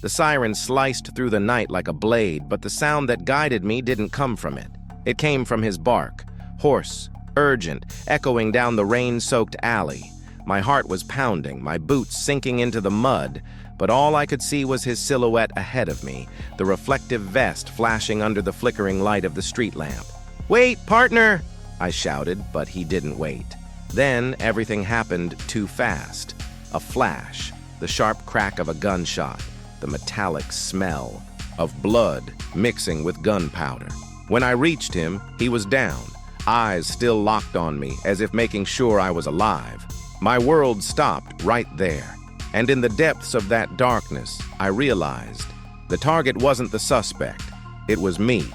The siren sliced through the night like a blade, but the sound that guided me didn't come from it. It came from his bark, hoarse, urgent, echoing down the rain-soaked alley. My heart was pounding, my boots sinking into the mud, but all I could see was his silhouette ahead of me, the reflective vest flashing under the flickering light of the street lamp. "Wait, partner!" I shouted, but he didn't wait. Then everything happened too fast. A flash, the sharp crack of a gunshot, the metallic smell of blood mixing with gunpowder. When I reached him, he was down, eyes still locked on me as if making sure I was alive. My world stopped right there, and in the depths of that darkness, I realized the target wasn't the suspect, it was me.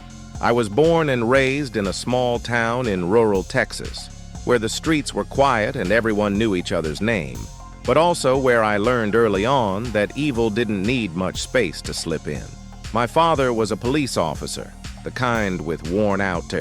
I was born and raised in a small town in rural Texas, where the streets were quiet and everyone knew each other's name, but also where I learned early on that evil didn't need much space to slip in. My father was a police officer, the kind with worn-out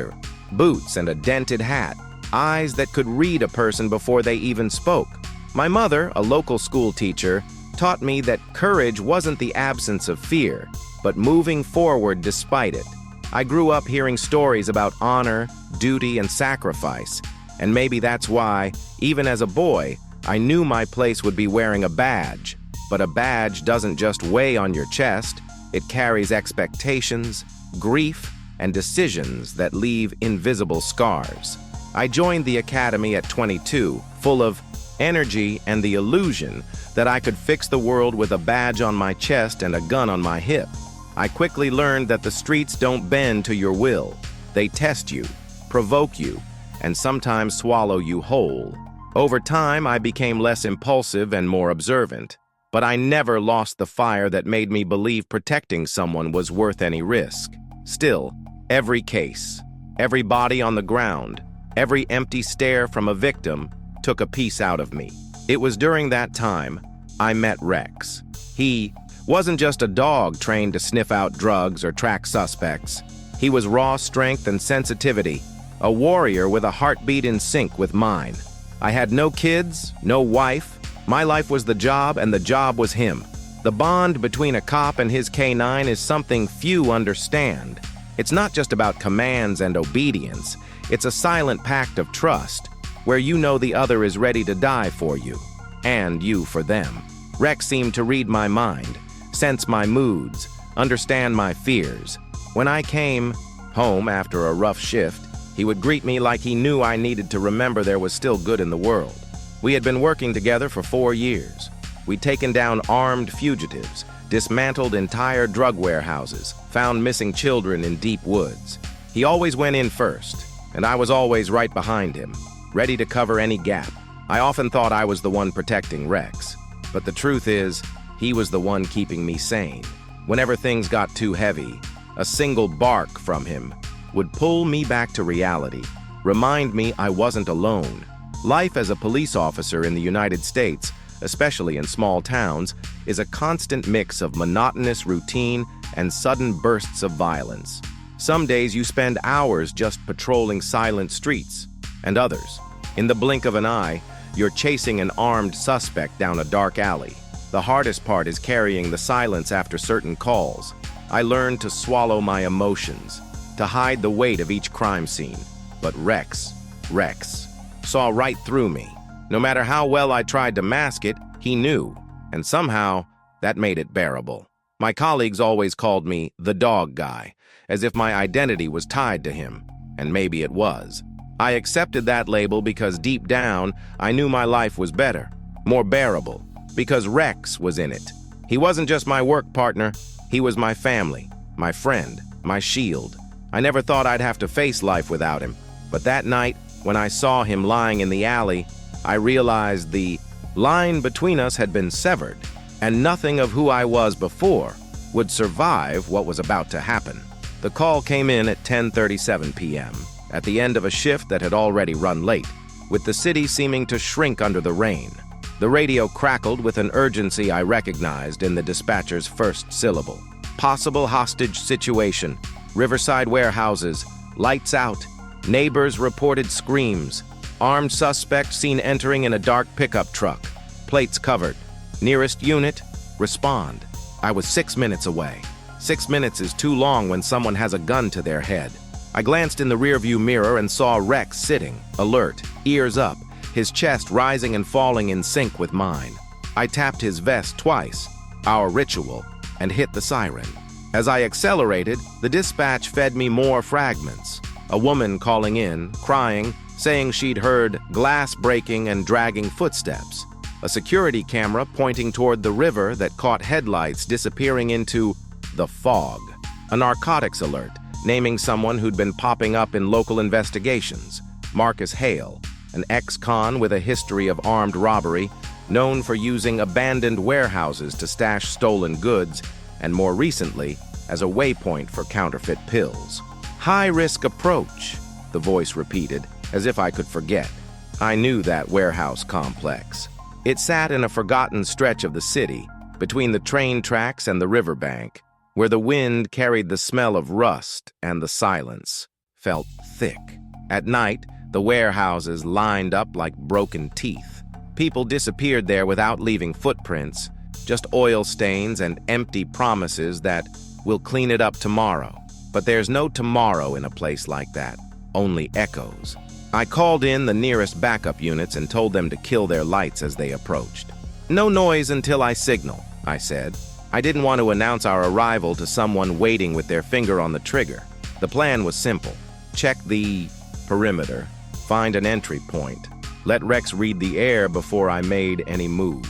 boots and a dented hat, eyes that could read a person before they even spoke. My mother, a local school teacher, taught me that courage wasn't the absence of fear, but moving forward despite it. I grew up hearing stories about honor, duty, and sacrifice, and maybe that's why, even as a boy, I knew my place would be wearing a badge. But a badge doesn't just weigh on your chest, it carries expectations, grief, and decisions that leave invisible scars. I joined the academy at 22, full of energy and the illusion that I could fix the world with a badge on my chest and a gun on my hip. I quickly learned that the streets don't bend to your will. They test you, provoke you, and sometimes swallow you whole. Over time, I became less impulsive and more observant, but I never lost the fire that made me believe protecting someone was worth any risk. Still, every case, every body on the ground, every empty stare from a victim took a piece out of me. It was during that time I met Rex. He wasn't just a dog trained to sniff out drugs or track suspects. He was raw strength and sensitivity, a warrior with a heartbeat in sync with mine. I had no kids, no wife. My life was the job, and the job was him. The bond between a cop and his K9 is something few understand. It's not just about commands and obedience. It's a silent pact of trust, where you know the other is ready to die for you, and you for them. Rex seemed to read my mind, sense my moods, understand my fears. When I came home after a rough shift, he would greet me like he knew I needed to remember there was still good in the world. We had been working together for 4 years. We'd taken down armed fugitives, dismantled entire drug warehouses, found missing children in deep woods. He always went in first, and I was always right behind him, ready to cover any gap. I often thought I was the one protecting Rex, but the truth is, he was the one keeping me sane. Whenever things got too heavy, a single bark from him would pull me back to reality, remind me I wasn't alone. Life as a police officer in the United States, especially in small towns, is a constant mix of monotonous routine and sudden bursts of violence. Some days you spend hours just patrolling silent streets, and others, in the blink of an eye, you're chasing an armed suspect down a dark alley. The hardest part is carrying the silence after certain calls. I learned to swallow my emotions, to hide the weight of each crime scene. But Rex saw right through me. No matter how well I tried to mask it, he knew, and somehow that made it bearable. My colleagues always called me the dog guy, as if my identity was tied to him, and maybe it was. I accepted that label because deep down, I knew my life was better, more bearable, because Rex was in it. He wasn't just my work partner, he was my family, my friend, my shield. I never thought I'd have to face life without him, but that night, when I saw him lying in the alley, I realized the line between us had been severed, and nothing of who I was before would survive what was about to happen. The call came in at 10:37 p.m., at the end of a shift that had already run late, with the city seeming to shrink under the rain. The radio crackled with an urgency I recognized in the dispatcher's first syllable. Possible hostage situation. Riverside warehouses. Lights out. Neighbors reported screams. Armed suspect seen entering in a dark pickup truck. Plates covered. Nearest unit, respond. I was 6 minutes away. 6 minutes is too long when someone has a gun to their head. I glanced in the rearview mirror and saw Rex sitting, alert, ears up, his chest rising and falling in sync with mine. I tapped his vest twice, our ritual, and hit the siren. As I accelerated, the dispatch fed me more fragments. A woman calling in, crying, saying she'd heard glass breaking and dragging footsteps. A security camera pointing toward the river that caught headlights disappearing into the fog. A narcotics alert, naming someone who'd been popping up in local investigations. Marcus Hale, an ex-con with a history of armed robbery, known for using abandoned warehouses to stash stolen goods, and more recently, as a waypoint for counterfeit pills. High-risk approach, the voice repeated, as if I could forget. I knew that warehouse complex. It sat in a forgotten stretch of the city, between the train tracks and the riverbank, where the wind carried the smell of rust and the silence felt thick. At night, the warehouses lined up like broken teeth. People disappeared there without leaving footprints, just oil stains and empty promises that we'll clean it up tomorrow. But there's no tomorrow in a place like that, only echoes. I called in the nearest backup units and told them to kill their lights as they approached. No noise until I signal, I said. I didn't want to announce our arrival to someone waiting with their finger on the trigger. The plan was simple. Check the perimeter, find an entry point, let Rex read the air before I made any move.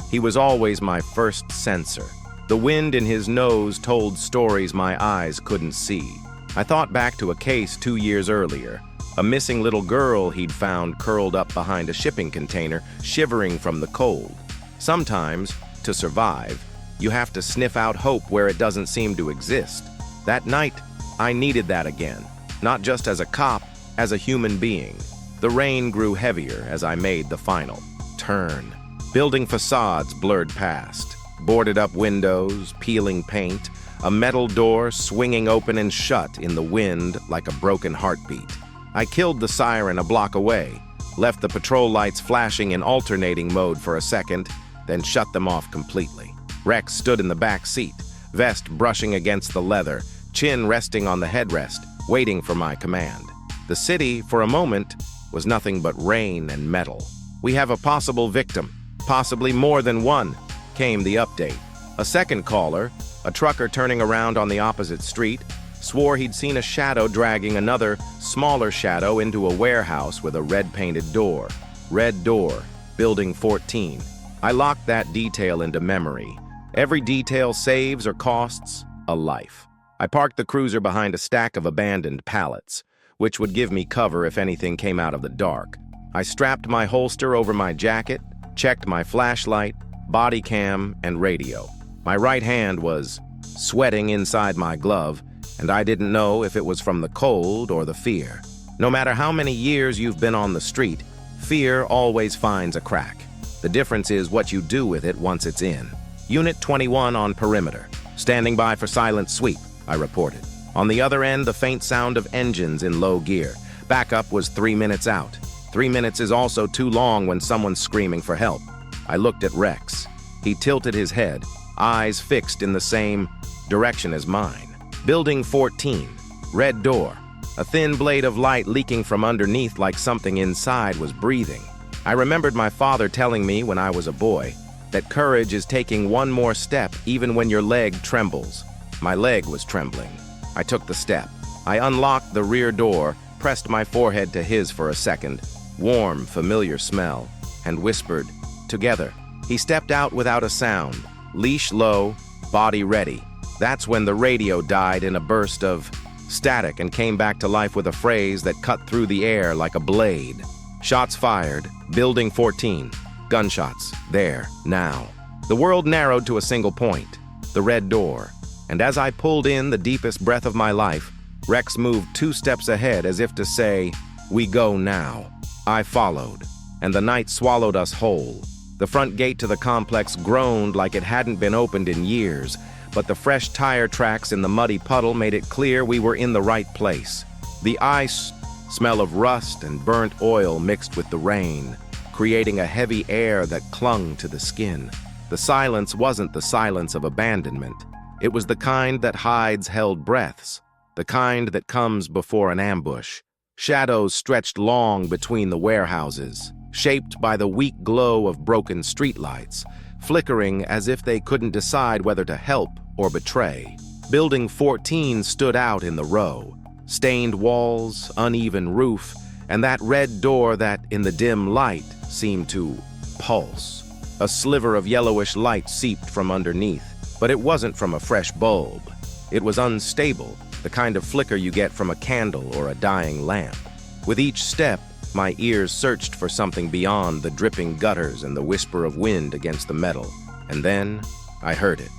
He was always my first sensor. The wind in his nose told stories my eyes couldn't see. I thought back to a case 2 years earlier. A missing little girl he'd found curled up behind a shipping container, shivering from the cold. Sometimes, to survive, you have to sniff out hope where it doesn't seem to exist. That night, I needed that again, not just as a cop, as a human being. The rain grew heavier as I made the final turn. Building facades blurred past, boarded up windows, peeling paint, a metal door swinging open and shut in the wind like a broken heartbeat. I killed the siren a block away, left the patrol lights flashing in alternating mode for a second, then shut them off completely. Rex stood in the back seat, vest brushing against the leather, chin resting on the headrest, waiting for my command. The city, for a moment, was nothing but rain and metal. We have a possible victim, possibly more than one, came the update. A second caller, a trucker turning around on the opposite street, swore he'd seen a shadow dragging another, smaller shadow into a warehouse with a red-painted door. Red door, building 14. I locked that detail into memory. Every detail saves or costs a life. I parked the cruiser behind a stack of abandoned pallets, which would give me cover if anything came out of the dark. I strapped my holster over my jacket, checked my flashlight, body cam, and radio. My right hand was sweating inside my glove, and I didn't know if it was from the cold or the fear. No matter how many years you've been on the street, fear always finds a crack. The difference is what you do with it once it's in. Unit 21 on perimeter. Standing by for silent sweep, I reported. On the other end, the faint sound of engines in low gear. Backup was 3 minutes out. 3 minutes is also too long when someone's screaming for help. I looked at Rex. He tilted his head, eyes fixed in the same direction as mine. Building 14, red door. A thin blade of light leaking from underneath like something inside was breathing. I remembered my father telling me when I was a boy that courage is taking one more step even when your leg trembles. My leg was trembling. I took the step. I unlocked the rear door, pressed my forehead to his for a second, warm, familiar smell, and whispered, "Together." He stepped out without a sound, leash low, body ready. That's when the radio died in a burst of static and came back to life with a phrase that cut through the air like a blade. Shots fired, building 14. Gunshots, there, now. The world narrowed to a single point, the red door. And as I pulled in the deepest breath of my life, Rex moved 2 steps ahead as if to say, "We go now." I followed, and the night swallowed us whole. The front gate to the complex groaned like it hadn't been opened in years, but the fresh tire tracks in the muddy puddle made it clear we were in the right place. The ice, smell of rust and burnt oil mixed with the rain, creating a heavy air that clung to the skin. The silence wasn't the silence of abandonment. It was the kind that hides held breaths, the kind that comes before an ambush. Shadows stretched long between the warehouses, shaped by the weak glow of broken streetlights, flickering as if they couldn't decide whether to help or betray. Building 14 stood out in the row. Stained walls, uneven roof, and that red door that, in the dim light, seemed to pulse. A sliver of yellowish light seeped from underneath, but it wasn't from a fresh bulb. It was unstable, the kind of flicker you get from a candle or a dying lamp. With each step, my ears searched for something beyond the dripping gutters and the whisper of wind against the metal. And then, I heard it.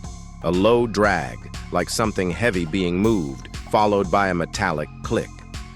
A low drag, like something heavy being moved, followed by a metallic click.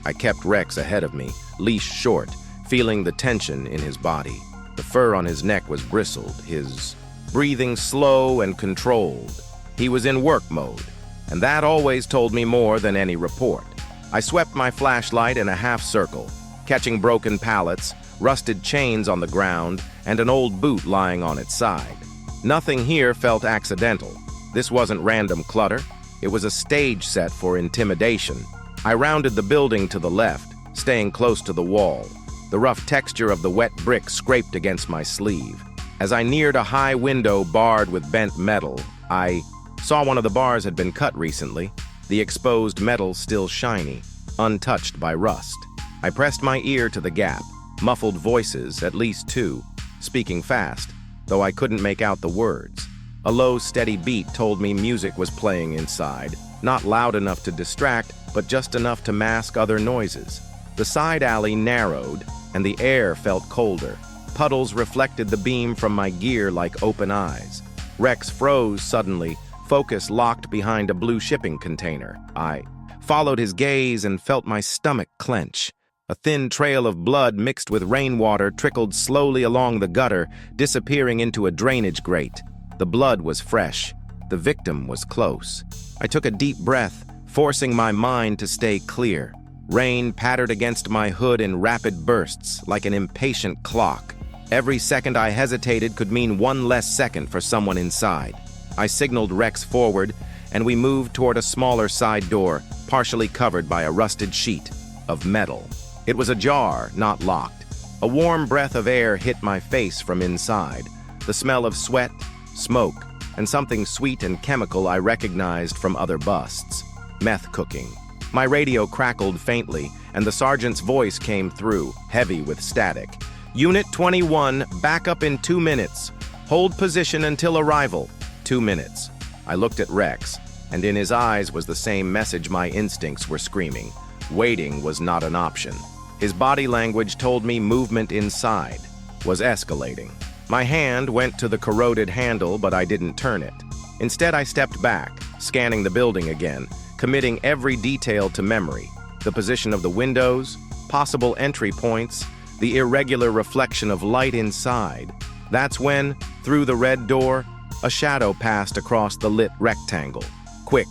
I kept Rex ahead of me, leash short, feeling the tension in his body. The fur on his neck was bristled, his breathing slow and controlled. He was in work mode, and that always told me more than any report. I swept my flashlight in a half circle, catching broken pallets, rusted chains on the ground, and an old boot lying on its side. Nothing here felt accidental. This wasn't random clutter. It was a stage set for intimidation. I rounded the building to the left, staying close to the wall. The rough texture of the wet brick scraped against my sleeve. As I neared a high window barred with bent metal, I saw one of the bars had been cut recently, the exposed metal still shiny, untouched by rust. I pressed my ear to the gap, muffled voices, at least two, speaking fast, though I couldn't make out the words. A low, steady beat told me music was playing inside, not loud enough to distract, but just enough to mask other noises. The side alley narrowed, and the air felt colder. Puddles reflected the beam from my gear like open eyes. Rex froze suddenly, focus locked behind a blue shipping container. I followed his gaze and felt my stomach clench. A thin trail of blood mixed with rainwater trickled slowly along the gutter, disappearing into a drainage grate. The blood was fresh. The victim was close. I took a deep breath, forcing my mind to stay clear. Rain pattered against my hood in rapid bursts, like an impatient clock. Every second I hesitated could mean one less second for someone inside. I signaled Rex forward, and we moved toward a smaller side door, partially covered by a rusted sheet of metal. It was ajar, not locked. A warm breath of air hit my face from inside. The smell of sweat, smoke, and something sweet and chemical I recognized from other busts. Meth cooking. My radio crackled faintly, and the sergeant's voice came through, heavy with static. Unit 21, back up in 2 minutes. Hold position until arrival. 2 minutes. I looked at Rex, and in his eyes was the same message my instincts were screaming. Waiting was not an option. His body language told me movement inside was escalating. My hand went to the corroded handle, but I didn't turn it. Instead, I stepped back, scanning the building again, committing every detail to memory. The position of the windows, possible entry points, the irregular reflection of light inside. That's when, through the red door, a shadow passed across the lit rectangle. Quick,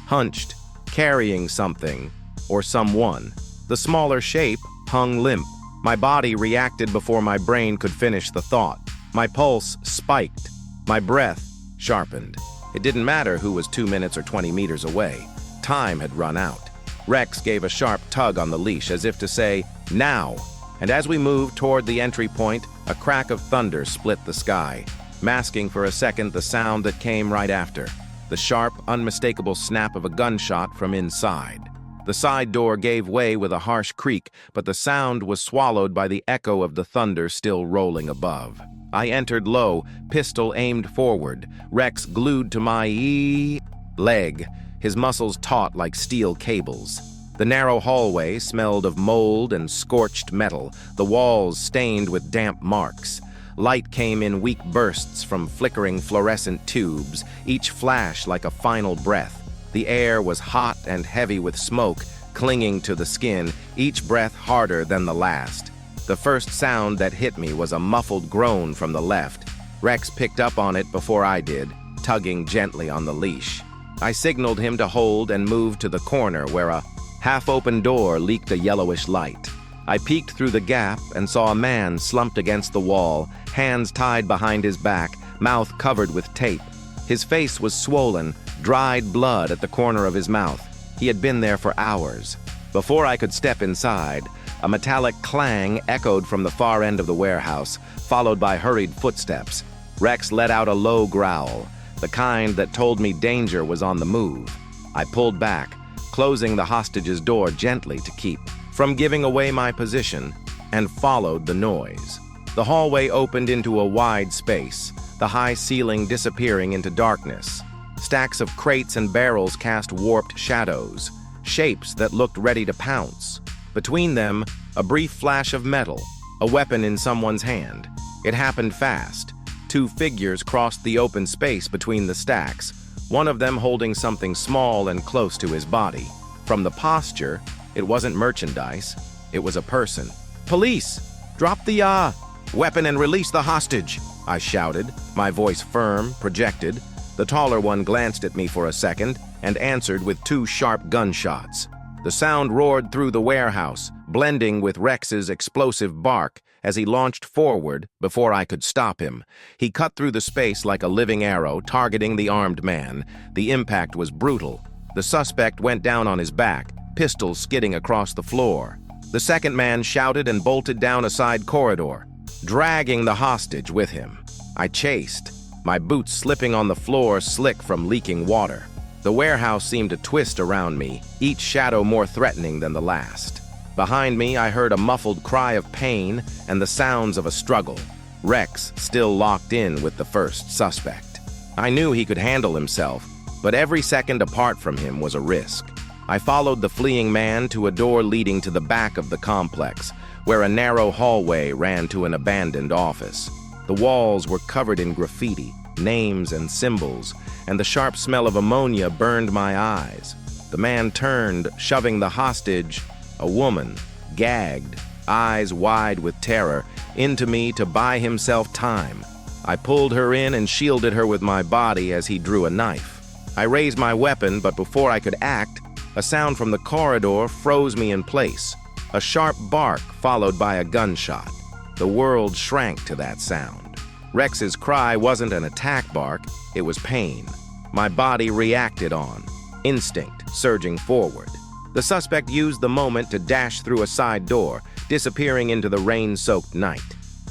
hunched, carrying something, or someone. The smaller shape hung limp. My body reacted before my brain could finish the thought. My pulse spiked. My breath sharpened. It didn't matter who was 2 minutes or 20 meters away. Time had run out. Rex gave a sharp tug on the leash as if to say, now. And as we moved toward the entry point, a crack of thunder split the sky, masking for a second the sound that came right after. The sharp, unmistakable snap of a gunshot from inside. The side door gave way with a harsh creak, but the sound was swallowed by the echo of the thunder still rolling above. I entered low, pistol aimed forward, Rex glued to my leg, his muscles taut like steel cables. The narrow hallway smelled of mold and scorched metal, the walls stained with damp marks. Light came in weak bursts from flickering fluorescent tubes, each flash like a final breath. The air was hot and heavy with smoke, clinging to the skin, each breath harder than the last. The first sound that hit me was a muffled groan from the left. Rex picked up on it before I did, tugging gently on the leash. I signaled him to hold and moved to the corner where a half-open door leaked a yellowish light. I peeked through the gap and saw a man slumped against the wall, hands tied behind his back, mouth covered with tape. His face was swollen, dried blood at the corner of his mouth. He had been there for hours. Before I could step inside, a metallic clang echoed from the far end of the warehouse, followed by hurried footsteps. Rex let out a low growl, the kind that told me danger was on the move. I pulled back, closing the hostage's door gently to keep from giving away my position, and followed the noise. The hallway opened into a wide space, the high ceiling disappearing into darkness. Stacks of crates and barrels cast warped shadows, shapes that looked ready to pounce. Between them, a brief flash of metal, a weapon in someone's hand. It happened fast. Two figures crossed the open space between the stacks, one of them holding something small and close to his body. From the posture, it wasn't merchandise, it was a person. "Police! Drop the, weapon and release the hostage!" I shouted, my voice firm, projected. The taller one glanced at me for a second and answered with 2 sharp gunshots. The sound roared through the warehouse, blending with Rex's explosive bark as he launched forward before I could stop him. He cut through the space like a living arrow, targeting the armed man. The impact was brutal. The suspect went down on his back, pistols skidding across the floor. The second man shouted and bolted down a side corridor, dragging the hostage with him. I chased, my boots slipping on the floor slick from leaking water. The warehouse seemed to twist around me, each shadow more threatening than the last. Behind me, I heard a muffled cry of pain and the sounds of a struggle. Rex still locked in with the first suspect. I knew he could handle himself, but every second apart from him was a risk. I followed the fleeing man to a door leading to the back of the complex, where a narrow hallway ran to an abandoned office. The walls were covered in graffiti, names and symbols, and the sharp smell of ammonia burned my eyes. The man turned, shoving the hostage, a woman, gagged, eyes wide with terror, into me to buy himself time. I pulled her in and shielded her with my body as he drew a knife. I raised my weapon, but before I could act, a sound from the corridor froze me in place. A sharp bark followed by a gunshot. The world shrank to that sound. Rex's cry wasn't an attack bark, it was pain. My body reacted on, instinct surging forward. The suspect used the moment to dash through a side door, disappearing into the rain-soaked night.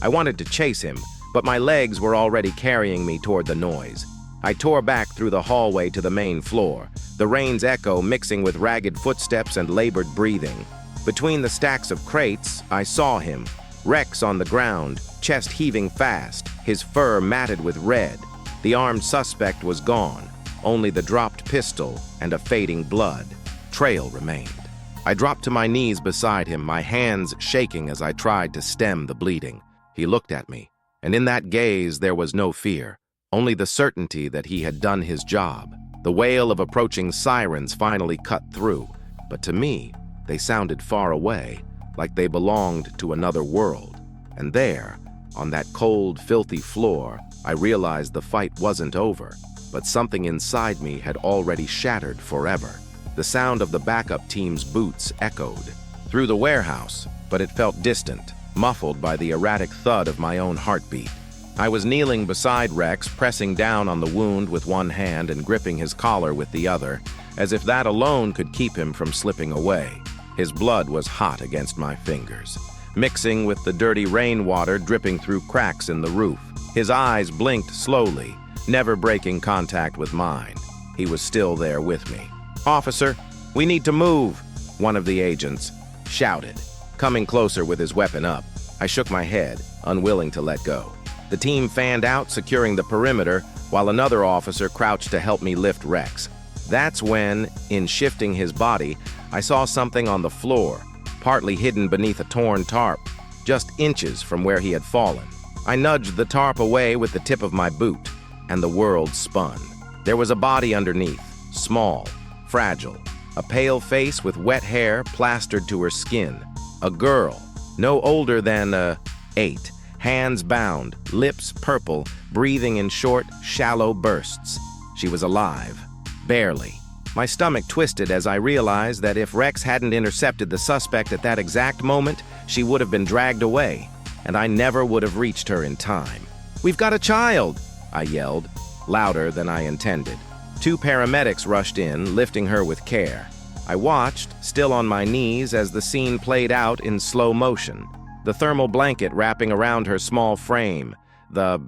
I wanted to chase him, but my legs were already carrying me toward the noise. I tore back through the hallway to the main floor, the rain's echo mixing with ragged footsteps and labored breathing. Between the stacks of crates, I saw him, Rex on the ground, chest heaving fast, his fur matted with red. The armed suspect was gone, only the dropped pistol and a fading blood trail remained. I dropped to my knees beside him, my hands shaking as I tried to stem the bleeding. He looked at me, and in that gaze there was no fear, only the certainty that he had done his job. The wail of approaching sirens finally cut through, but to me, they sounded far away, like they belonged to another world. And there, on that cold, filthy floor, I realized the fight wasn't over, but something inside me had already shattered forever. The sound of the backup team's boots echoed through the warehouse, but it felt distant, muffled by the erratic thud of my own heartbeat. I was kneeling beside Rex, pressing down on the wound with one hand and gripping his collar with the other, as if that alone could keep him from slipping away. His blood was hot against my fingers, mixing with the dirty rainwater dripping through cracks in the roof. His eyes blinked slowly, never breaking contact with mine. He was still there with me. "Officer, we need to move," one of the agents shouted, coming closer with his weapon up. I shook my head, unwilling to let go. The team fanned out, securing the perimeter, while another officer crouched to help me lift Rex. That's when, in shifting his body, I saw something on the floor, partly hidden beneath a torn tarp, just inches from where he had fallen. I nudged the tarp away with the tip of my boot, and the world spun. There was a body underneath, small, fragile, a pale face with wet hair plastered to her skin. A girl, no older than 8, hands bound, lips purple, breathing in short, shallow bursts. She was alive, barely. My stomach twisted as I realized that if Rex hadn't intercepted the suspect at that exact moment, she would have been dragged away, and I never would have reached her in time. "We've got a child!" I yelled, louder than I intended. 2 paramedics rushed in, lifting her with care. I watched, still on my knees, as the scene played out in slow motion. The thermal blanket wrapping around her small frame, the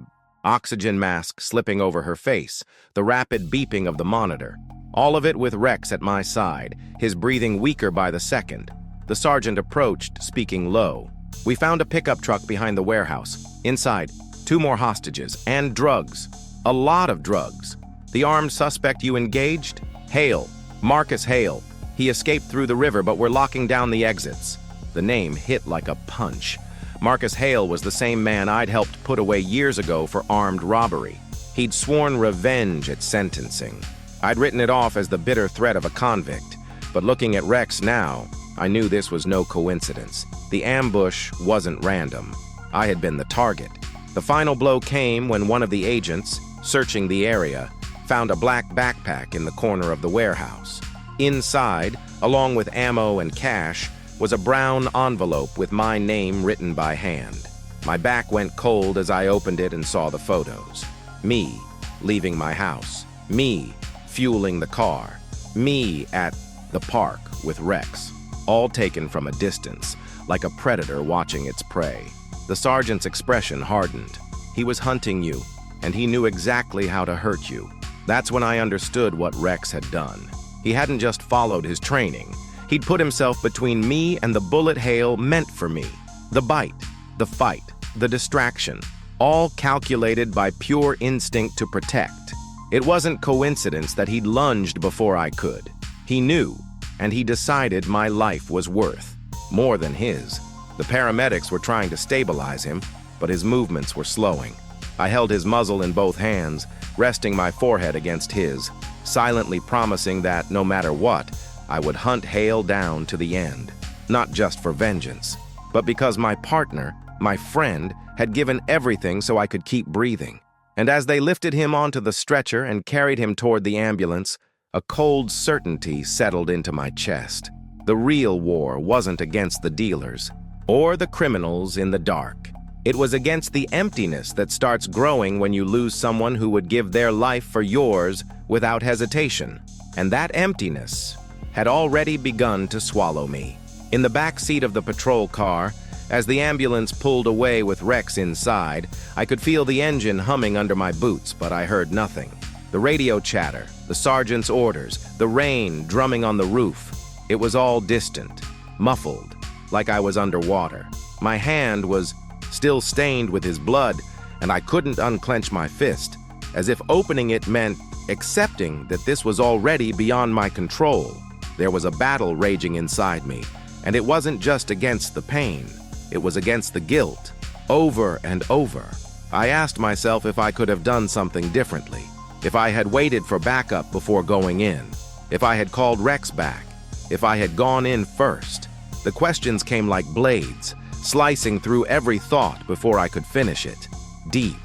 oxygen mask slipping over her face, the rapid beeping of the monitor. All of it with Rex at my side, his breathing weaker by the second. The sergeant approached, speaking low. We found a pickup truck behind the warehouse. Inside, 2 more hostages, and drugs. A lot of drugs. The armed suspect you engaged? Hale. Marcus Hale. He escaped through the river, but we're locking down the exits. The name hit like a punch. Marcus Hale was the same man I'd helped put away years ago for armed robbery. He'd sworn revenge at sentencing. I'd written it off as the bitter threat of a convict, but looking at Rex now, I knew this was no coincidence. The ambush wasn't random. I had been the target. The final blow came when one of the agents, searching the area, found a black backpack in the corner of the warehouse. Inside, along with ammo and cash, was a brown envelope with my name written by hand. My back went cold as I opened it and saw the photos. Me, leaving my house. Me, fueling the car. Me at the park with Rex. All taken from a distance, like a predator watching its prey. The sergeant's expression hardened. He was hunting you, and he knew exactly how to hurt you. That's when I understood what Rex had done. He hadn't just followed his training. He'd put himself between me and the bullet Hale meant for me. The bite, the fight, the distraction, all calculated by pure instinct to protect. It wasn't coincidence that he'd lunged before I could. He knew, and he decided my life was worth more than his. The paramedics were trying to stabilize him, but his movements were slowing. I held his muzzle in both hands, resting my forehead against his, silently promising that, no matter what, I would hunt Hale down to the end. Not just for vengeance, but because my partner, my friend, had given everything so I could keep breathing. And as they lifted him onto the stretcher and carried him toward the ambulance, a cold certainty settled into my chest. The real war wasn't against the dealers or the criminals in the dark. It was against the emptiness that starts growing when you lose someone who would give their life for yours without hesitation. And that emptiness had already begun to swallow me. In the back seat of the patrol car, as the ambulance pulled away with Rex inside, I could feel the engine humming under my boots, but I heard nothing. The radio chatter, the sergeant's orders, the rain drumming on the roof. It was all distant, muffled, like I was underwater. My hand was still stained with his blood, and I couldn't unclench my fist, as if opening it meant accepting that this was already beyond my control. There was a battle raging inside me, and it wasn't just against the pain. It was against the guilt. Over and over, I asked myself if I could have done something differently, if I had waited for backup before going in, if I had called Rex back, if I had gone in first. The questions came like blades, slicing through every thought before I could finish it. Deep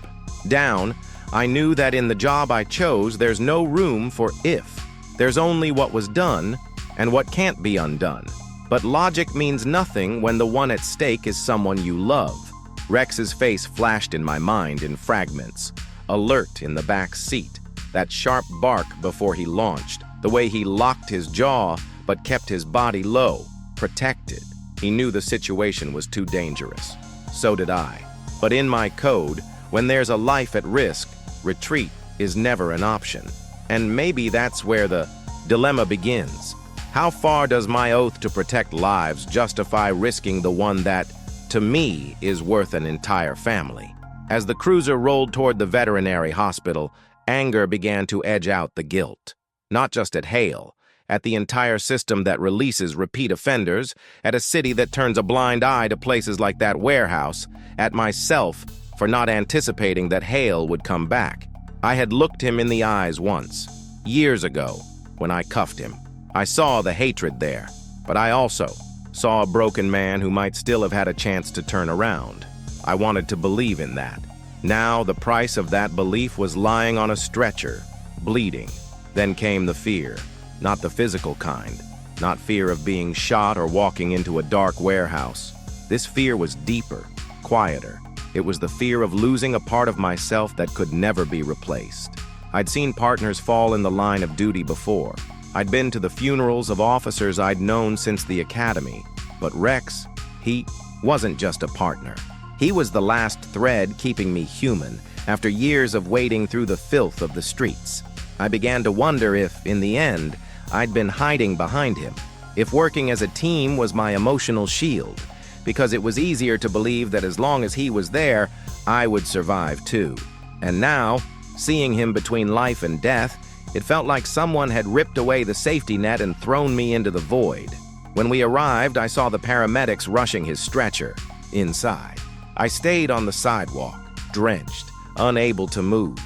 down, I knew that in the job I chose, there's no room for if. There's only what was done and what can't be undone. But logic means nothing when the one at stake is someone you love. Rex's face flashed in my mind in fragments. Alert in the back seat, that sharp bark before he launched, the way he locked his jaw but kept his body low, protected. He knew the situation was too dangerous. So did I. But in my code, when there's a life at risk, retreat is never an option. And maybe that's where the dilemma begins. How far does my oath to protect lives justify risking the one that, to me, is worth an entire family? As the cruiser rolled toward the veterinary hospital, anger began to edge out the guilt. Not just at Hale, at the entire system that releases repeat offenders, at a city that turns a blind eye to places like that warehouse, at myself for not anticipating that Hale would come back. I had looked him in the eyes once, years ago, when I cuffed him. I saw the hatred there, but I also saw a broken man who might still have had a chance to turn around. I wanted to believe in that. Now the price of that belief was lying on a stretcher, bleeding. Then came the fear, not the physical kind, not fear of being shot or walking into a dark warehouse. This fear was deeper, quieter. It was the fear of losing a part of myself that could never be replaced. I'd seen partners fall in the line of duty before. I'd been to the funerals of officers I'd known since the academy. But Rex, he wasn't just a partner. He was the last thread keeping me human after years of wading through the filth of the streets. I began to wonder if, in the end, I'd been hiding behind him, if working as a team was my emotional shield, because it was easier to believe that as long as he was there, I would survive too. And now, seeing him between life and death, it felt like someone had ripped away the safety net and thrown me into the void. When we arrived, I saw the paramedics rushing his stretcher inside. I stayed on the sidewalk, drenched, unable to move.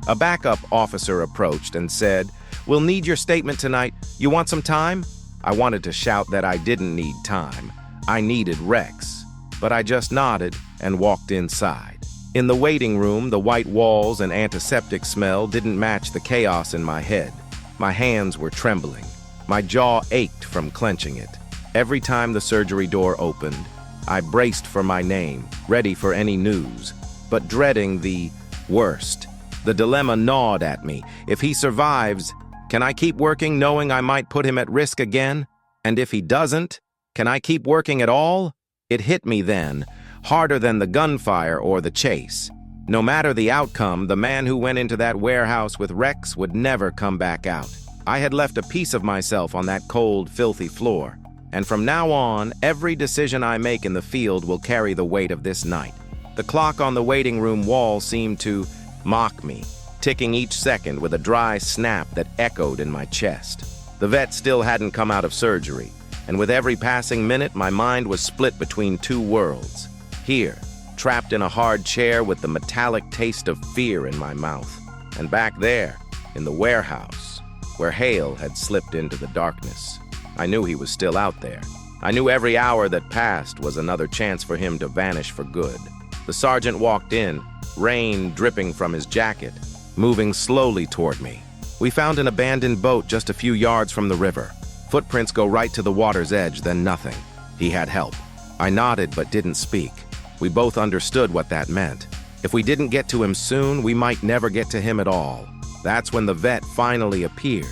A backup officer approached and said, "We'll need your statement tonight. You want some time?" I wanted to shout that I didn't need time. I needed Rex. But I just nodded and walked inside. In the waiting room, the white walls and antiseptic smell didn't match the chaos in my head. My hands were trembling. My jaw ached from clenching it. Every time the surgery door opened, I braced for my name, ready for any news, but dreading the worst. The dilemma gnawed at me. If he survives, can I keep working knowing I might put him at risk again? And if he doesn't, can I keep working at all? It hit me then, harder than the gunfire or the chase. No matter the outcome, the man who went into that warehouse with Rex would never come back out. I had left a piece of myself on that cold, filthy floor. And from now on, every decision I make in the field will carry the weight of this night. The clock on the waiting room wall seemed to mock me, ticking each second with a dry snap that echoed in my chest. The vet still hadn't come out of surgery, and with every passing minute, my mind was split between two worlds. Here, trapped in a hard chair with the metallic taste of fear in my mouth. And back there, in the warehouse, where Hale had slipped into the darkness. I knew he was still out there. I knew every hour that passed was another chance for him to vanish for good. The sergeant walked in, rain dripping from his jacket, moving slowly toward me. We found an abandoned boat just a few yards from the river. Footprints go right to the water's edge, then nothing. He had help. I nodded but didn't speak. We both understood what that meant. If we didn't get to him soon, we might never get to him at all. That's when the vet finally appeared.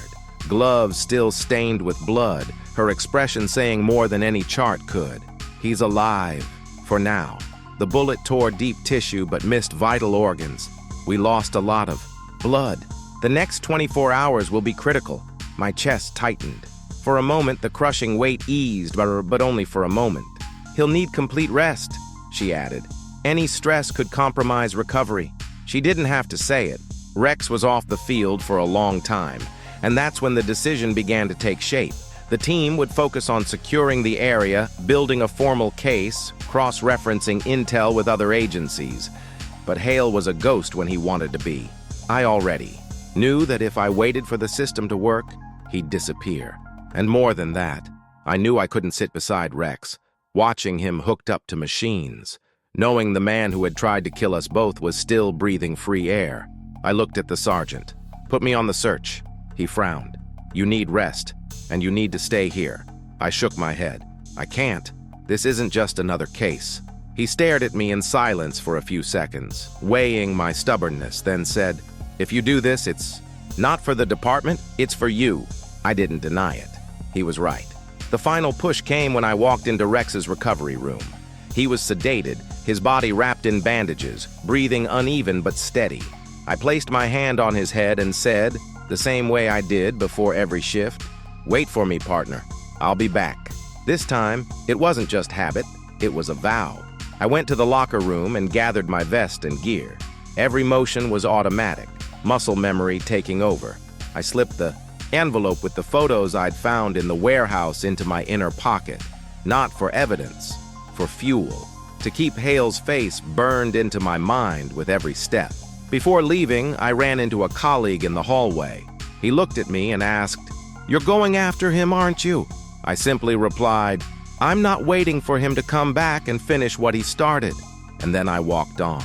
Gloves still stained with blood, her expression saying more than any chart could. He's alive, for now. The bullet tore deep tissue but missed vital organs. We lost a lot of blood. The next 24 hours will be critical. My chest tightened. For a moment, the crushing weight eased, but only for a moment. He'll need complete rest, she added. Any stress could compromise recovery. She didn't have to say it. Rex was off the field for a long time, and that's when the decision began to take shape. The team would focus on securing the area, building a formal case, cross-referencing intel with other agencies. But Hale was a ghost when he wanted to be. I already knew that if I waited for the system to work, he'd disappear. And more than that, I knew I couldn't sit beside Rex, watching him hooked up to machines, knowing the man who had tried to kill us both was still breathing free air. I looked at the sergeant. "Put me on the search." He frowned. "You need rest, and you need to stay here." I shook my head. "I can't. This isn't just another case." He stared at me in silence for a few seconds, weighing my stubbornness, then said, "If you do this, it's not for the department, it's for you." I didn't deny it. He was right. The final push came when I walked into Rex's recovery room. He was sedated, his body wrapped in bandages, breathing uneven but steady. I placed my hand on his head and said, the same way I did before every shift, "Wait for me, partner. I'll be back." This time, it wasn't just habit, it was a vow. I went to the locker room and gathered my vest and gear. Every motion was automatic, muscle memory taking over. I slipped the envelope with the photos I'd found in the warehouse into my inner pocket, not for evidence, for fuel, to keep Hale's face burned into my mind with every step. Before leaving, I ran into a colleague in the hallway. He looked at me and asked, "You're going after him, aren't you?" I simply replied, "I'm not waiting for him to come back and finish what he started." And then I walked on.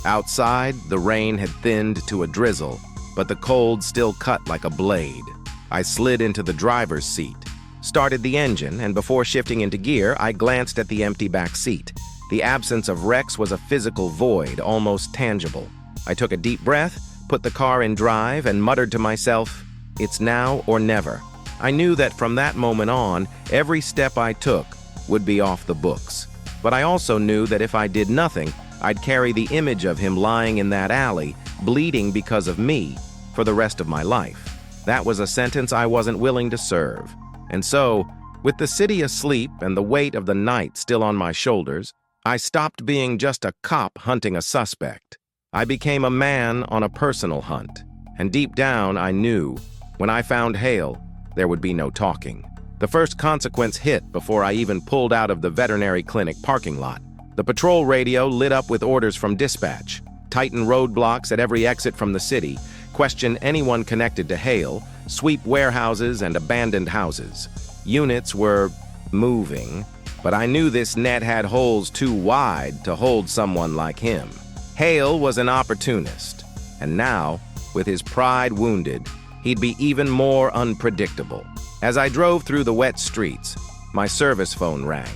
Outside, the rain had thinned to a drizzle, but the cold still cut like a blade. I slid into the driver's seat, started the engine, and before shifting into gear, I glanced at the empty back seat. The absence of Rex was a physical void, almost tangible. I took a deep breath, put the car in drive, and muttered to myself, "It's now or never." I knew that from that moment on, every step I took would be off the books. But I also knew that if I did nothing, I'd carry the image of him lying in that alley, bleeding because of me, for the rest of my life. That was a sentence I wasn't willing to serve. And so, with the city asleep and the weight of the night still on my shoulders, I stopped being just a cop hunting a suspect. I became a man on a personal hunt. And deep down, I knew, when I found Hale, there would be no talking. The first consequence hit before I even pulled out of the veterinary clinic parking lot. The patrol radio lit up with orders from dispatch. Tighten roadblocks at every exit from the city, question anyone connected to Hale, sweep warehouses and abandoned houses. Units were moving, but I knew this net had holes too wide to hold someone like him. Hale was an opportunist, and now, with his pride wounded, he'd be even more unpredictable. As I drove through the wet streets, my service phone rang.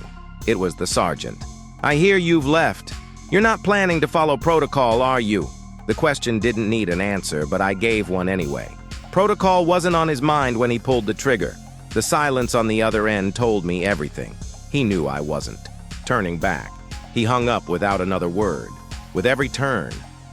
It was the sergeant. "I hear you've left. You're not planning to follow protocol, are you?" The question didn't need an answer, but I gave one anyway. Protocol wasn't on his mind when he pulled the trigger. The silence on the other end told me everything. He knew I wasn't. Turning back, he hung up without another word. With every turn,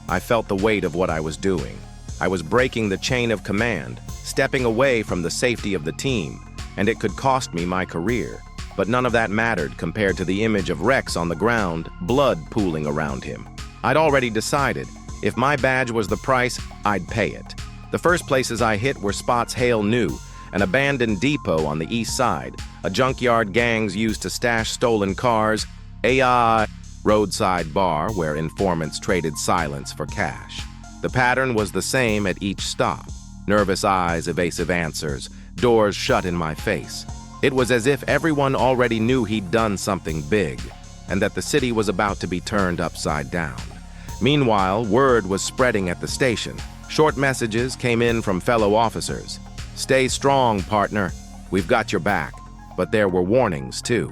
I felt the weight of what I was doing. I was breaking the chain of command, stepping away from the safety of the team, and it could cost me my career. But none of that mattered compared to the image of Rex on the ground, blood pooling around him. I'd already decided, if my badge was the price, I'd pay it. The first places I hit were spots Hale knew: an abandoned depot on the east side, a junkyard gangs used to stash stolen cars, a roadside bar where informants traded silence for cash. The pattern was the same at each stop. Nervous eyes, evasive answers, doors shut in my face. It was as if everyone already knew he'd done something big, and that the city was about to be turned upside down. Meanwhile, word was spreading at the station. Short messages came in from fellow officers. "Stay strong, partner. We've got your back." But there were warnings, too.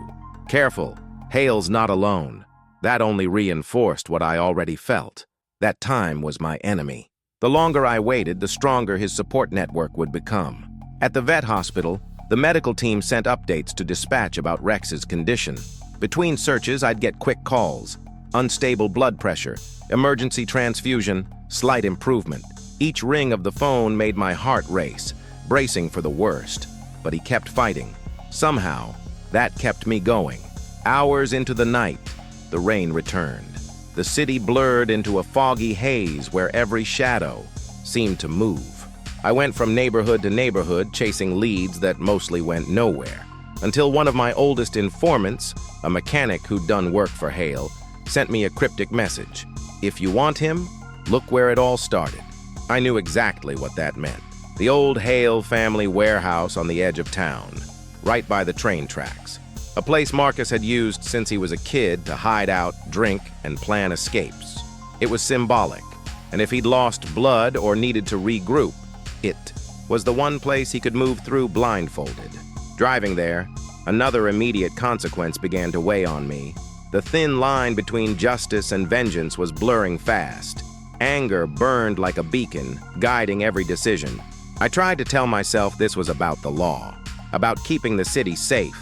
"Careful, Hale's not alone." That only reinforced what I already felt. That time was my enemy. The longer I waited, the stronger his support network would become. At the vet hospital, the medical team sent updates to dispatch about Rex's condition. Between searches, I'd get quick calls. Unstable blood pressure, emergency transfusion, slight improvement. Each ring of the phone made my heart race, bracing for the worst. But he kept fighting. Somehow, that kept me going. Hours into the night, the rain returned. The city blurred into a foggy haze where every shadow seemed to move. I went from neighborhood to neighborhood, chasing leads that mostly went nowhere, until one of my oldest informants, a mechanic who'd done work for Hale, sent me a cryptic message. "If you want him, look where it all started." I knew exactly what that meant. The old Hale family warehouse on the edge of town, right by the train tracks. A place Marcus had used since he was a kid to hide out, drink, and plan escapes. It was symbolic, and if he'd lost blood or needed to regroup, it was the one place he could move through blindfolded. Driving there, another immediate consequence began to weigh on me. The thin line between justice and vengeance was blurring fast. Anger burned like a beacon, guiding every decision. I tried to tell myself this was about the law, about keeping the city safe,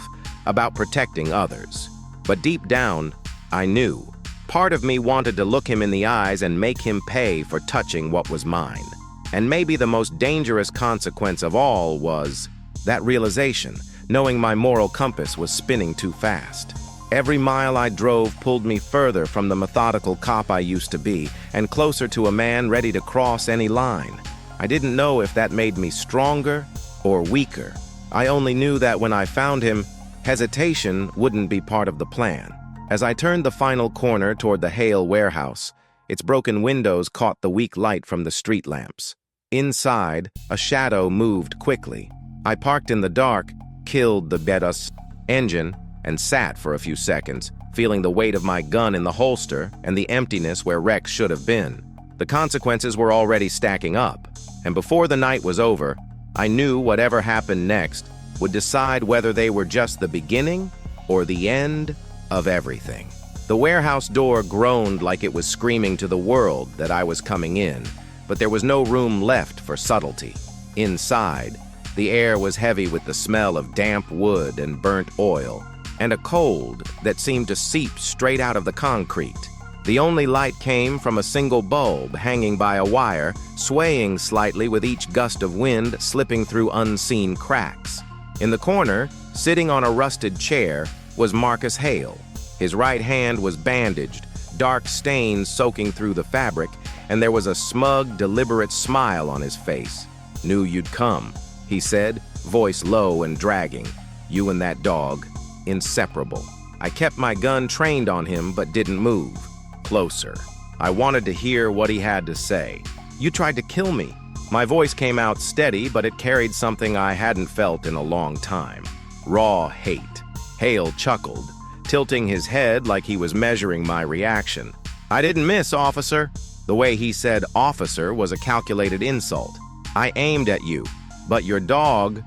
about protecting others. But deep down, I knew. Part of me wanted to look him in the eyes and make him pay for touching what was mine. And maybe the most dangerous consequence of all was that realization, knowing my moral compass was spinning too fast. Every mile I drove pulled me further from the methodical cop I used to be, and closer to a man ready to cross any line. I didn't know if that made me stronger or weaker. I only knew that when I found him, hesitation wouldn't be part of the plan. As I turned the final corner toward the Hale warehouse, its broken windows caught the weak light from the street lamps. Inside, a shadow moved quickly. I parked in the dark, killed the Betas engine, and sat for a few seconds, feeling the weight of my gun in the holster and the emptiness where Rex should have been. The consequences were already stacking up, and before the night was over, I knew whatever happened next would decide whether they were just the beginning or the end of everything. The warehouse door groaned like it was screaming to the world that I was coming in, but there was no room left for subtlety. Inside, the air was heavy with the smell of damp wood and burnt oil, and a cold that seemed to seep straight out of the concrete. The only light came from a single bulb hanging by a wire, swaying slightly with each gust of wind slipping through unseen cracks. In the corner, sitting on a rusted chair, was Marcus Hale. His right hand was bandaged, dark stains soaking through the fabric, and there was a smug, deliberate smile on his face. "Knew you'd come," he said, voice low and dragging. "You and that dog, inseparable." I kept my gun trained on him but didn't move. Closer. I wanted to hear what he had to say. "You tried to kill me." My voice came out steady, but it carried something I hadn't felt in a long time. Raw hate. Hale chuckled, tilting his head like he was measuring my reaction. "I didn't miss, officer." The way he said officer was a calculated insult. "I aimed at you, but your dog..."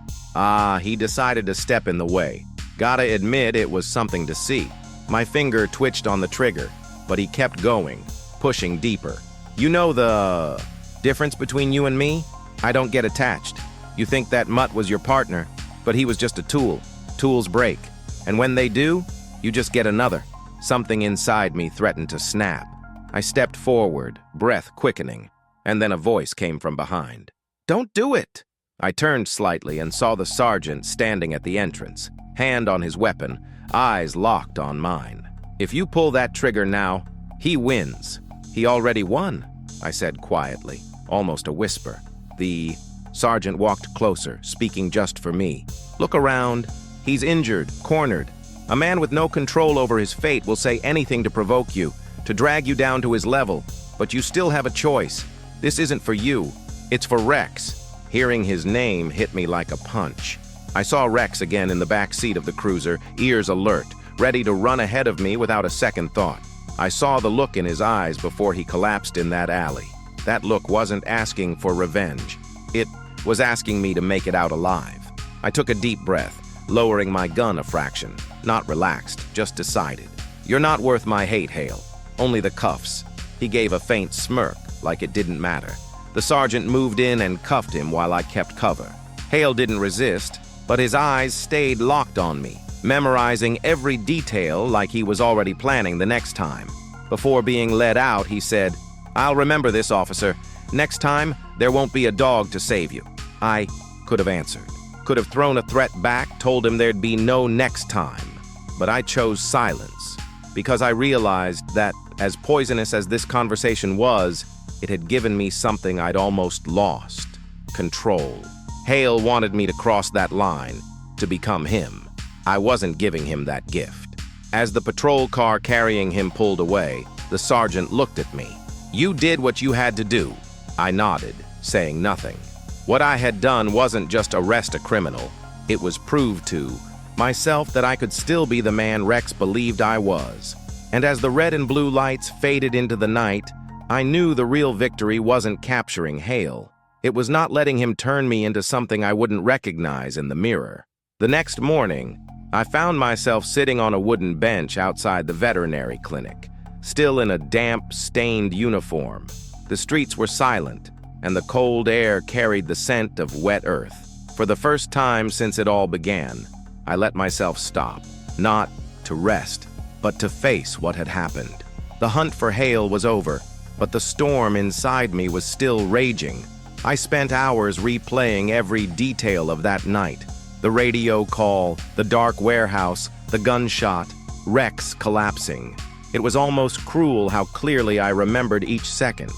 He decided to step in the way. Gotta admit it was something to see. My finger twitched on the trigger, but he kept going, pushing deeper. "You know the difference between you and me? I don't get attached. You think that mutt was your partner, but he was just a tool. Tools break. And when they do, you just get another." Something inside me threatened to snap. I stepped forward, breath quickening, and then a voice came from behind. "Don't do it!" I turned slightly and saw the sergeant standing at the entrance, hand on his weapon, eyes locked on mine. "If you pull that trigger now, he wins." "He already won," I said quietly, almost a whisper. The sergeant walked closer, speaking just for me. "Look around. He's injured, cornered. A man with no control over his fate will say anything to provoke you, to drag you down to his level, but you still have a choice. This isn't for you. It's for Rex." Hearing his name hit me like a punch. I saw Rex again in the back seat of the cruiser, ears alert, ready to run ahead of me without a second thought. I saw the look in his eyes before he collapsed in that alley. That look wasn't asking for revenge. It was asking me to make it out alive. I took a deep breath, lowering my gun a fraction. Not relaxed, just decided. "You're not worth my hate, Hale. Only the cuffs." He gave a faint smirk, like it didn't matter. The sergeant moved in and cuffed him while I kept cover. Hale didn't resist, but his eyes stayed locked on me, memorizing every detail like he was already planning the next time. Before being led out, he said, "I'll remember this, officer. Next time, there won't be a dog to save you." I could have answered, could have thrown a threat back, told him there'd be no next time. But I chose silence, because I realized that, as poisonous as this conversation was, it had given me something I'd almost lost: control. Hale wanted me to cross that line, to become him. I wasn't giving him that gift. As the patrol car carrying him pulled away, the sergeant looked at me. "You did what you had to do." I nodded, saying nothing. What I had done wasn't just arrest a criminal. It was prove to myself that I could still be the man Rex believed I was. And as the red and blue lights faded into the night, I knew the real victory wasn't capturing Hale. It was not letting him turn me into something I wouldn't recognize in the mirror. The next morning, I found myself sitting on a wooden bench outside the veterinary clinic, still in a damp, stained uniform. The streets were silent, and the cold air carried the scent of wet earth. For the first time since it all began, I let myself stop, not to rest, but to face what had happened. The hunt for Hale was over, but the storm inside me was still raging. I spent hours replaying every detail of that night. The radio call, the dark warehouse, the gunshot, Rex collapsing. It was almost cruel how clearly I remembered each second.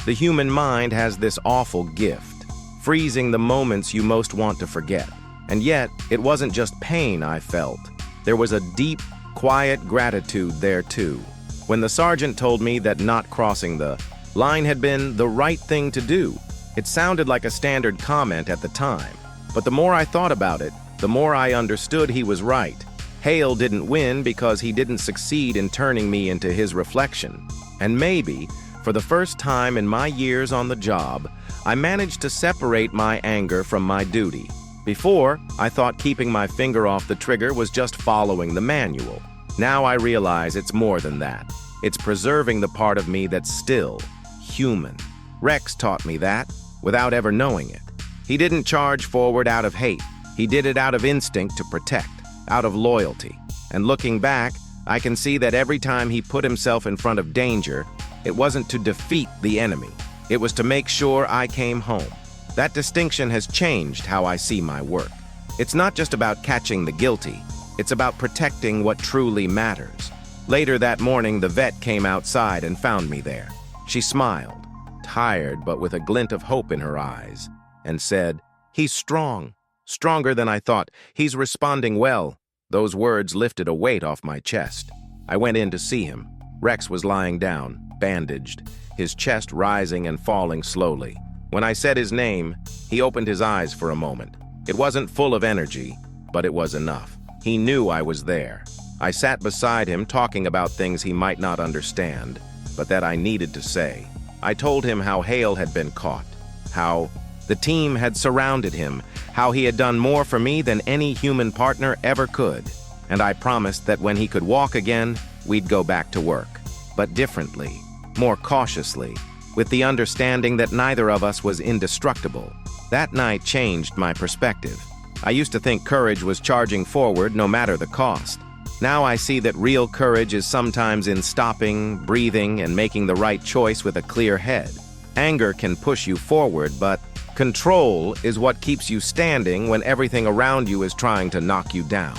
The human mind has this awful gift, freezing the moments you most want to forget. And yet, it wasn't just pain I felt. There was a deep, quiet gratitude there too. When the sergeant told me that not crossing the line had been the right thing to do, it sounded like a standard comment at the time. But the more I thought about it, the more I understood he was right. Hale didn't win because he didn't succeed in turning me into his reflection. And maybe, for the first time in my years on the job, I managed to separate my anger from my duty. Before, I thought keeping my finger off the trigger was just following the manual. Now I realize it's more than that. It's preserving the part of me that's still human. Rex taught me that without ever knowing it. He didn't charge forward out of hate. He did it out of instinct to protect, out of loyalty. And looking back, I can see that every time he put himself in front of danger, it wasn't to defeat the enemy. It was to make sure I came home. That distinction has changed how I see my work. It's not just about catching the guilty. It's about protecting what truly matters. Later that morning, the vet came outside and found me there. She smiled, tired but with a glint of hope in her eyes, and said, "He's strong, stronger than I thought. He's responding well." Those words lifted a weight off my chest. I went in to see him. Rex was lying down, bandaged, his chest rising and falling slowly. When I said his name, he opened his eyes for a moment. It wasn't full of energy, but it was enough. He knew I was there. I sat beside him talking about things he might not understand, but that I needed to say. I told him how Hale had been caught, how the team had surrounded him, how he had done more for me than any human partner ever could. And I promised that when he could walk again, we'd go back to work, but differently, more cautiously, with the understanding that neither of us was indestructible. That night changed my perspective. I used to think courage was charging forward no matter the cost. Now I see that real courage is sometimes in stopping, breathing, and making the right choice with a clear head. Anger can push you forward, but control is what keeps you standing when everything around you is trying to knock you down.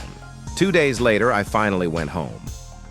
2 days later, I finally went home.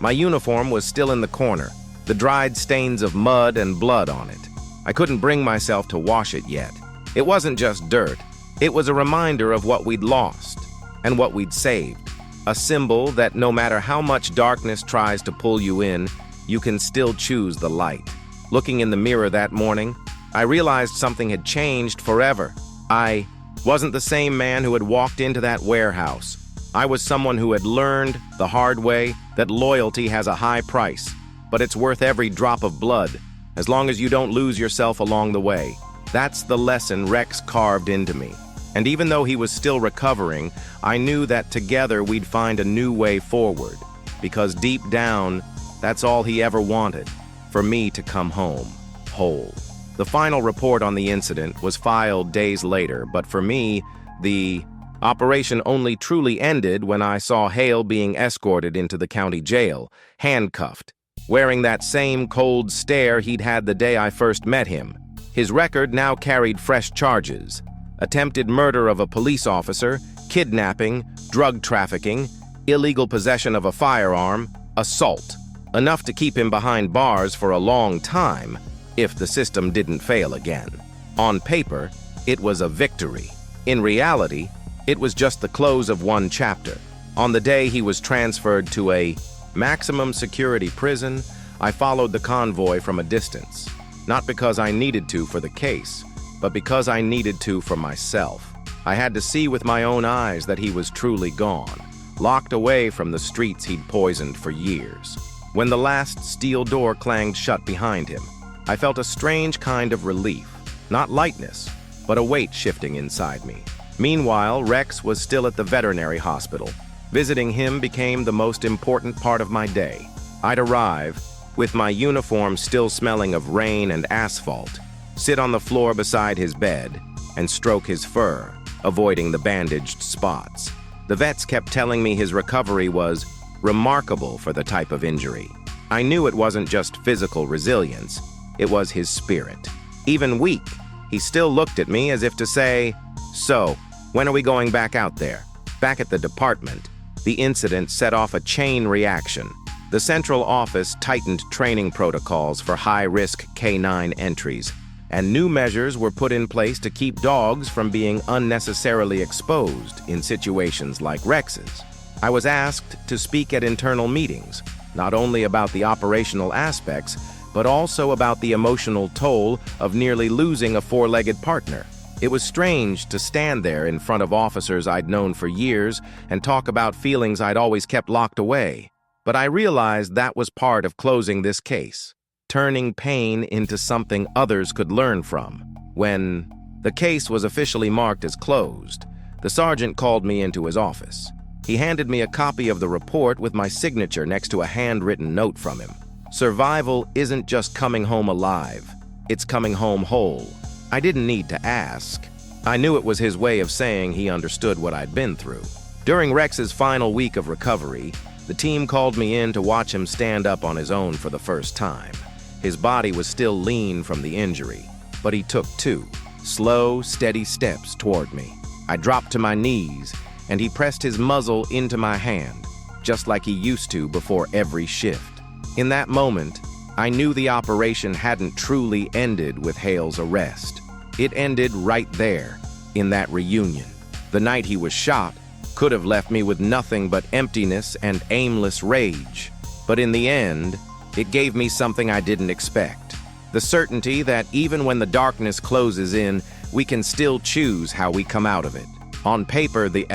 My uniform was still in the corner, the dried stains of mud and blood on it. I couldn't bring myself to wash it yet. It wasn't just dirt. It was a reminder of what we'd lost and what we'd saved. A symbol that no matter how much darkness tries to pull you in, you can still choose the light. Looking in the mirror that morning, I realized something had changed forever. I wasn't the same man who had walked into that warehouse. I was someone who had learned the hard way that loyalty has a high price, but it's worth every drop of blood, as long as you don't lose yourself along the way. That's the lesson Rex carved into me. And even though he was still recovering, I knew that together we'd find a new way forward. Because deep down, that's all he ever wanted, for me to come home, whole. The final report on the incident was filed days later, but for me, the operation only truly ended when I saw Hale being escorted into the county jail, handcuffed, wearing that same cold stare he'd had the day I first met him. His record now carried fresh charges: attempted murder of a police officer, kidnapping, drug trafficking, illegal possession of a firearm, assault. Enough to keep him behind bars for a long time, if the system didn't fail again. On paper, it was a victory. In reality, it was just the close of one chapter. On the day he was transferred to a maximum security prison, I followed the convoy from a distance. Not because I needed to for the case, but because I needed to for myself. I had to see with my own eyes that he was truly gone, locked away from the streets he'd poisoned for years. When the last steel door clanged shut behind him, I felt a strange kind of relief, not lightness, but a weight shifting inside me. Meanwhile, Rex was still at the veterinary hospital. Visiting him became the most important part of my day. I'd arrive, with my uniform still smelling of rain and asphalt, sit on the floor beside his bed, and stroke his fur, avoiding the bandaged spots. The vets kept telling me his recovery was remarkable for the type of injury. I knew it wasn't just physical resilience, it was his spirit. Even weak, he still looked at me as if to say, "So, when are we going back out there?" Back at the department, the incident set off a chain reaction. The central office tightened training protocols for high-risk K9 entries, and new measures were put in place to keep dogs from being unnecessarily exposed in situations like Rex's. I was asked to speak at internal meetings, not only about the operational aspects, but also about the emotional toll of nearly losing a four-legged partner. It was strange to stand there in front of officers I'd known for years and talk about feelings I'd always kept locked away. But I realized that was part of closing this case, turning pain into something others could learn from. When the case was officially marked as closed, the sergeant called me into his office. He handed me a copy of the report with my signature next to a handwritten note from him. Survival isn't just coming home alive, it's coming home whole. I didn't need to ask. I knew it was his way of saying he understood what I'd been through. During Rex's final week of recovery, the team called me in to watch him stand up on his own for the first time. His body was still lean from the injury, but he took 2 slow, steady steps toward me. I dropped to my knees, and he pressed his muzzle into my hand, just like he used to before every shift. In that moment, I knew the operation hadn't truly ended with Hale's arrest. It ended right there, in that reunion. The night he was shot could have left me with nothing but emptiness and aimless rage. But in the end, it gave me something I didn't expect. The certainty that even when the darkness closes in, we can still choose how we come out of it. On paper, the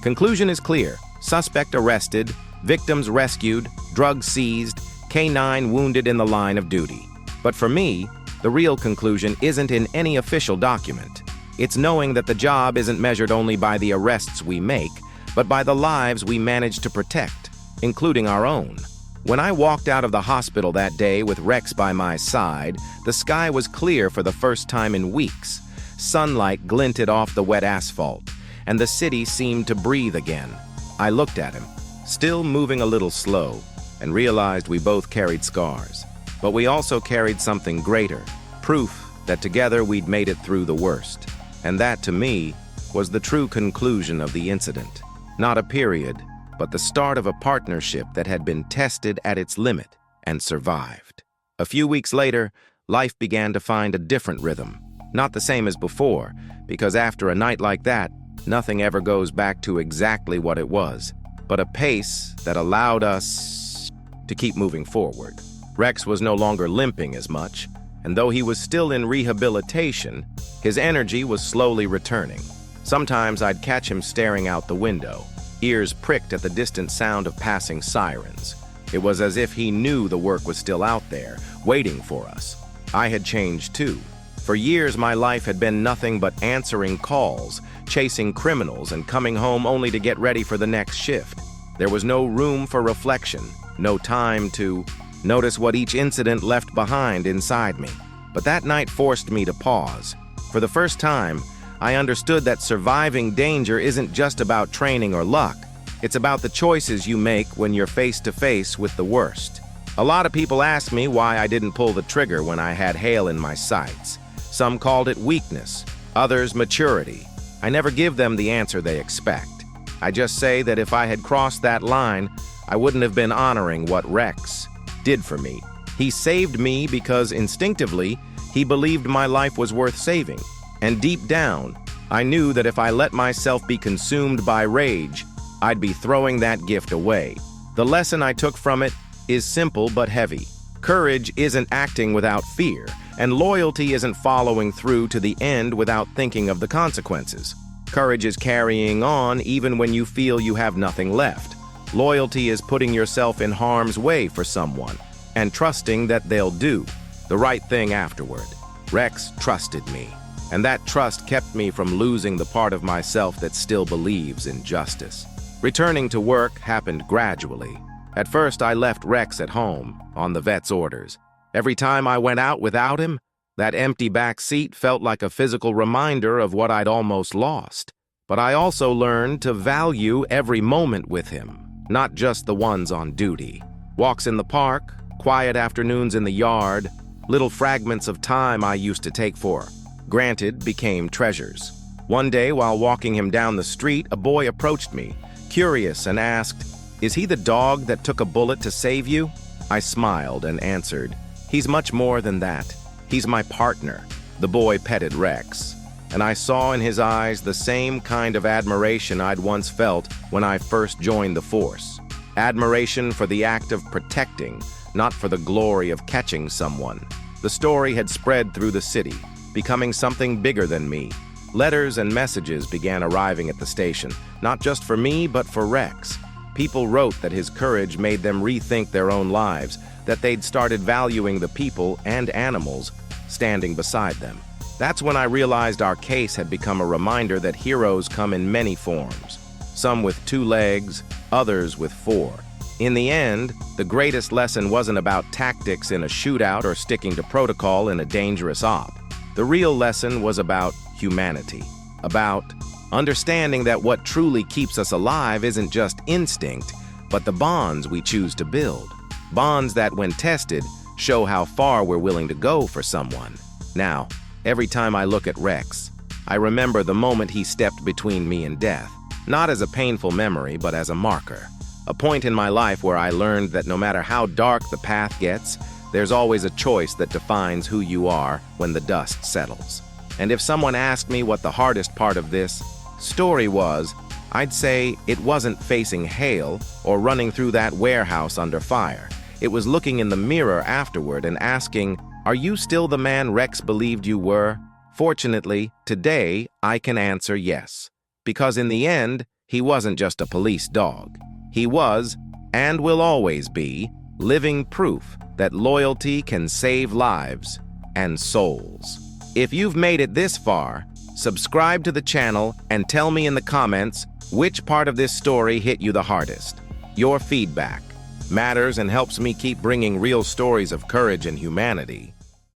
conclusion is clear. Suspect arrested, victims rescued, drugs seized, K9 wounded in the line of duty. But for me, the real conclusion isn't in any official document. It's knowing that the job isn't measured only by the arrests we make, but by the lives we manage to protect, including our own. When I walked out of the hospital that day with Rex by my side, the sky was clear for the first time in weeks. Sunlight glinted off the wet asphalt, and the city seemed to breathe again. I looked at him, still moving a little slow, and realized we both carried scars. But we also carried something greater, proof that together we'd made it through the worst. And that, to me, was the true conclusion of the incident. Not a period, but the start of a partnership that had been tested at its limit and survived. A few weeks later, life began to find a different rhythm. Not the same as before, because after a night like that, nothing ever goes back to exactly what it was, but a pace that allowed us to keep moving forward. Rex was no longer limping as much, and though he was still in rehabilitation, his energy was slowly returning. Sometimes I'd catch him staring out the window, ears pricked at the distant sound of passing sirens. It was as if he knew the work was still out there, waiting for us. I had changed too. For years, my life had been nothing but answering calls, chasing criminals, and coming home only to get ready for the next shift. There was no room for reflection, no time to notice what each incident left behind inside me. But that night forced me to pause. For the first time, I understood that surviving danger isn't just about training or luck. It's about the choices you make when you're face to face with the worst. A lot of people asked me why I didn't pull the trigger when I had Hale in my sights. Some called it weakness, others maturity. I never give them the answer they expect. I just say that if I had crossed that line, I wouldn't have been honoring what Rex did for me. He saved me because instinctively, he believed my life was worth saving. And deep down, I knew that if I let myself be consumed by rage, I'd be throwing that gift away. The lesson I took from it is simple but heavy. Courage isn't acting without fear, and loyalty isn't following through to the end without thinking of the consequences. Courage is carrying on even when you feel you have nothing left. Loyalty is putting yourself in harm's way for someone and trusting that they'll do the right thing afterward. Rex trusted me, and that trust kept me from losing the part of myself that still believes in justice. Returning to work happened gradually. At first, I left Rex at home, on the vet's orders. Every time I went out without him, that empty back seat felt like a physical reminder of what I'd almost lost. But I also learned to value every moment with him, not just the ones on duty. Walks in the park, quiet afternoons in the yard, little fragments of time I used to take for granted became treasures. One day, while walking him down the street, a boy approached me, curious, and asked, "Is he the dog that took a bullet to save you?" I smiled and answered, "He's much more than that. He's my partner." The boy petted Rex, and I saw in his eyes the same kind of admiration I'd once felt when I first joined the force. Admiration for the act of protecting, not for the glory of catching someone. The story had spread through the city, becoming something bigger than me. Letters and messages began arriving at the station, not just for me, but for Rex. People wrote that his courage made them rethink their own lives, that they'd started valuing the people and animals standing beside them. That's when I realized our case had become a reminder that heroes come in many forms. some with 2 legs, others with 4. In the end, the greatest lesson wasn't about tactics in a shootout or sticking to protocol in a dangerous op. The real lesson was about humanity, about understanding that what truly keeps us alive isn't just instinct, but the bonds we choose to build. Bonds that, when tested, show how far we're willing to go for someone. Now, every time I look at Rex, I remember the moment he stepped between me and death, not as a painful memory, but as a marker. A point in my life where I learned that no matter how dark the path gets, there's always a choice that defines who you are when the dust settles. And if someone asked me what the hardest part of this story was, I'd say it wasn't facing hail or running through that warehouse under fire. It was looking in the mirror afterward and asking, "Are you still the man Rex believed you were?" Fortunately, today I can answer yes. Because in the end, he wasn't just a police dog. He was, and will always be, living proof that loyalty can save lives and souls. If you've made it this far, subscribe to the channel and tell me in the comments which part of this story hit you the hardest. Your feedback matters and helps me keep bringing real stories of courage and humanity.